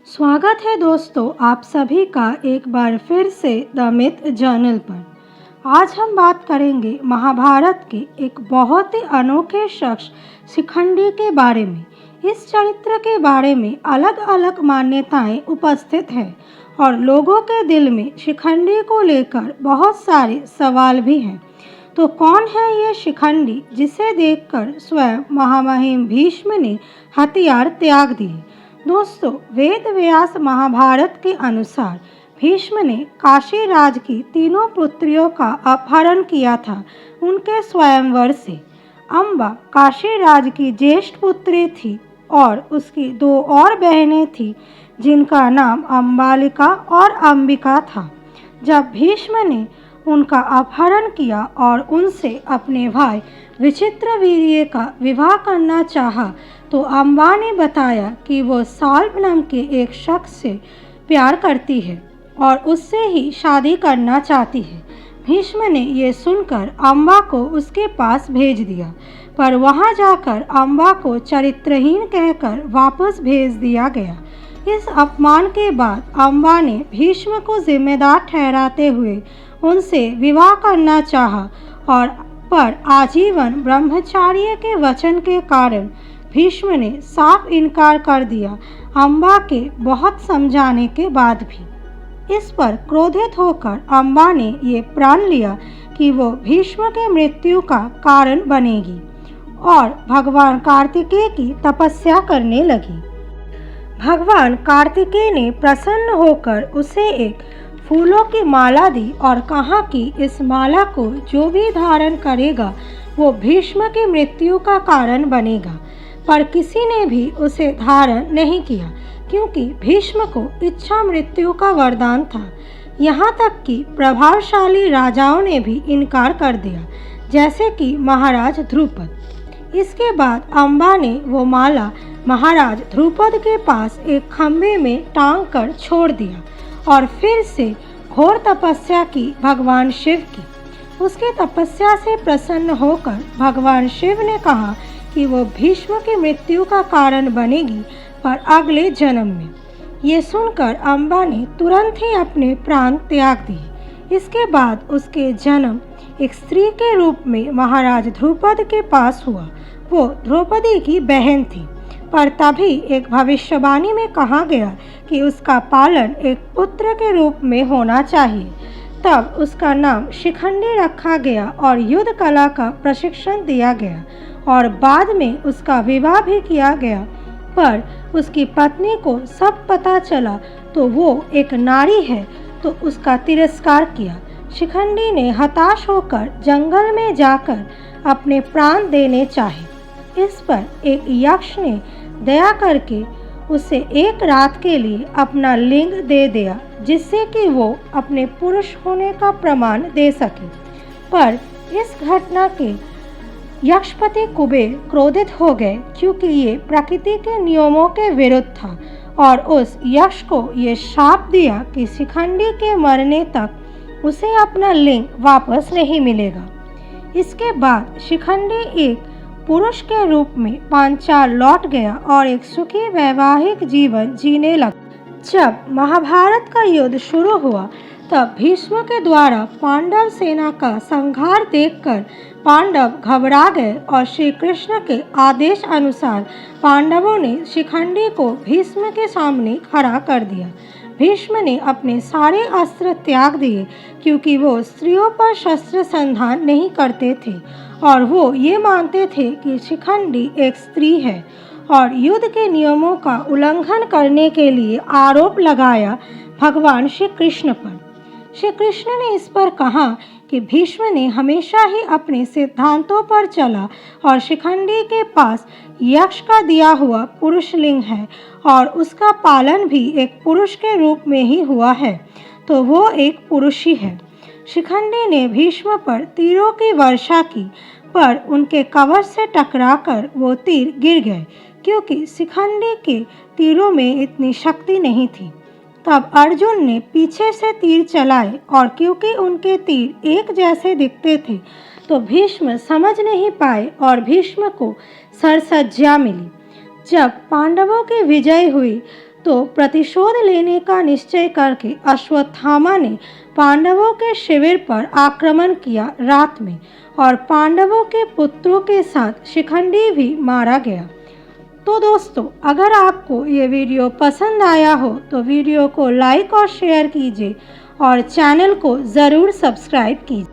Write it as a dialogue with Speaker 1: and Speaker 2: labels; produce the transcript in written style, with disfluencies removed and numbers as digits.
Speaker 1: स्वागत है दोस्तों आप सभी का एक बार फिर से द मिथ जर्नल पर। आज हम बात करेंगे महाभारत के एक बहुत ही अनोखे शख्स शिखंडी के बारे में। इस चरित्र के बारे में अलग अलग मान्यताएं उपस्थित हैं और लोगों के दिल में शिखंडी को लेकर बहुत सारे सवाल भी हैं। तो कौन है ये शिखंडी जिसे देखकर स्वयं महामहिम भीष्म ने हथियार त्याग दिए। दोस्तों, वेद व्यास महाभारत के अनुसार भीष्म ने काशी राज की तीनों पुत्रियों का अपहरण किया था उनके स्वयंवर से। अम्बा काशी राज की ज्येष्ठ पुत्री थी और उसकी दो और बहनें थीं जिनका नाम अम्बालिका और अंबिका था। जब भीष्म ने उनका अपहरण किया और उनसे अपने भाई विचित्रवीर्य का विवाह करना चाहा तो अम्बा ने बताया कि वो साल्व नाम के एक शख्स से प्यार करती है और उससे ही शादी करना चाहती है। भीष्म ने ये सुनकर अम्बा को उसके पास भेज दिया, पर वहाँ जाकर अम्बा को चरित्रहीन कहकर वापस भेज दिया गया। इस अपमान के बाद अम्बा ने भीष्म को जिम्मेदार ठहराते हुए उनसे विवाह करना चाहा और पर आजीवन ब्रह्मचार्य के वचन के कारण भीष्म ने साफ इनकार कर दिया। अम्बा के बहुत समझाने के बाद भी इस पर क्रोधित होकर अम्बा ने ये प्रण लिया कि वो भीष्म के मृत्यु का कारण बनेगी और भगवान कार्तिकेय की तपस्या करने लगी। भगवान कार्तिकेय ने प्रसन्न होकर उसे एक फूलों की माला दी और कहा कि इस माला को जो भी धारण करेगा वो भीष्म की मृत्यु का कारण बनेगा, पर किसी ने भी उसे धारण नहीं किया क्योंकि भीष्म को इच्छा मृत्यु का वरदान था। यहाँ तक कि प्रभावशाली राजाओं ने भी इनकार कर दिया, जैसे कि महाराज ध्रुपद। इसके बाद अम्बा ने वो माला महाराज ध्रुपद के पास एक खम्भे में टांग कर छोड़ दिया और फिर से घोर तपस्या की भगवान शिव की। उसकी तपस्या से प्रसन्न होकर भगवान शिव ने कहा कि वो भीष्म की मृत्यु का कारण बनेगी, पर अगले जन्म में। ये सुनकर अम्बा ने तुरंत ही अपने प्राण त्याग दिए। इसके बाद उसके जन्म एक स्त्री के रूप में महाराज ध्रुपद के पास हुआ। वो द्रौपदी की बहन थी, पर तभी एक भविष्यवाणी में कहा गया कि उसका पालन एक पुत्र के रूप में होना चाहिए। तब उसका नाम शिखंडी रखा गया और युद्ध कला का प्रशिक्षण दिया गया और बाद में उसका विवाह भी किया गया। पर उसकी पत्नी को सब पता चला तो वो एक नारी है तो उसका तिरस्कार किया। शिखंडी ने हताश होकर जंगल में जाकर अपने प्राण देने चाहे। इस पर एक यक्ष ने दया करके उसे एक रात के लिए अपना लिंग दे दिया, जिससे कि वो अपने पुरुष होने का प्रमाण दे सके। पर इस घटना के यक्षपति कुबेर क्रोधित हो गए क्योंकि ये प्रकृति के नियमों के विरुद्ध था और उस यक्ष को ये शाप दिया कि शिखंडी के मरने तक उसे अपना लिंग वापस नहीं मिलेगा। इसके बाद शिखंडी एक पुरुष के रूप में पांचाल लौट गया और एक सुखी वैवाहिक जीवन जीने लगा। जब महाभारत का युद्ध शुरू हुआ तब भीष्म के द्वारा पांडव सेना का संहार देखकर पांडव घबरा गए और श्री कृष्ण के आदेश अनुसार पांडवों ने शिखंडी को भीष्म के सामने खड़ा कर दिया। भीष्म ने अपने सारे अस्त्र त्याग दिए क्योंकि वो स्त्रियों पर शस्त्र संधान नहीं करते थे और वो ये मानते थे कि शिखंडी एक स्त्री है और युद्ध के नियमों का उल्लंघन करने के लिए आरोप लगाया भगवान श्री कृष्ण पर। श्री कृष्ण ने इस पर कहा कि भीष्म ने हमेशा ही अपने सिद्धांतों पर चला और शिखंडी के पास यक्ष का दिया हुआ पुरुष लिंग है और उसका पालन भी एक पुरुष के रूप में ही हुआ है, तो वो एक पुरुष ही है। शिखंडी ने भीष्म पर तीरों की वर्षा की, पर उनके कवच से टकराकर वो तीर गिर गए क्योंकि शिखंडी के तीरों में इतनी शक्ति नहीं थी। तब अर्जुन ने पीछे से तीर चलाए और क्योंकि उनके तीर एक जैसे दिखते थे तो भीष्म समझ नहीं पाए और भीष्म को सरसज्जा मिली। जब पांडवों की विजय हुई तो प्रतिशोध लेने का निश्चय करके अश्वत्थामा ने पांडवों के शिविर पर आक्रमण किया रात में, और पांडवों के पुत्रों के साथ शिखंडी भी मारा गया। तो दोस्तों, अगर आपको ये वीडियो पसंद आया हो तो वीडियो को लाइक और शेयर कीजिए और चैनल को ज़रूर सब्सक्राइब कीजिए।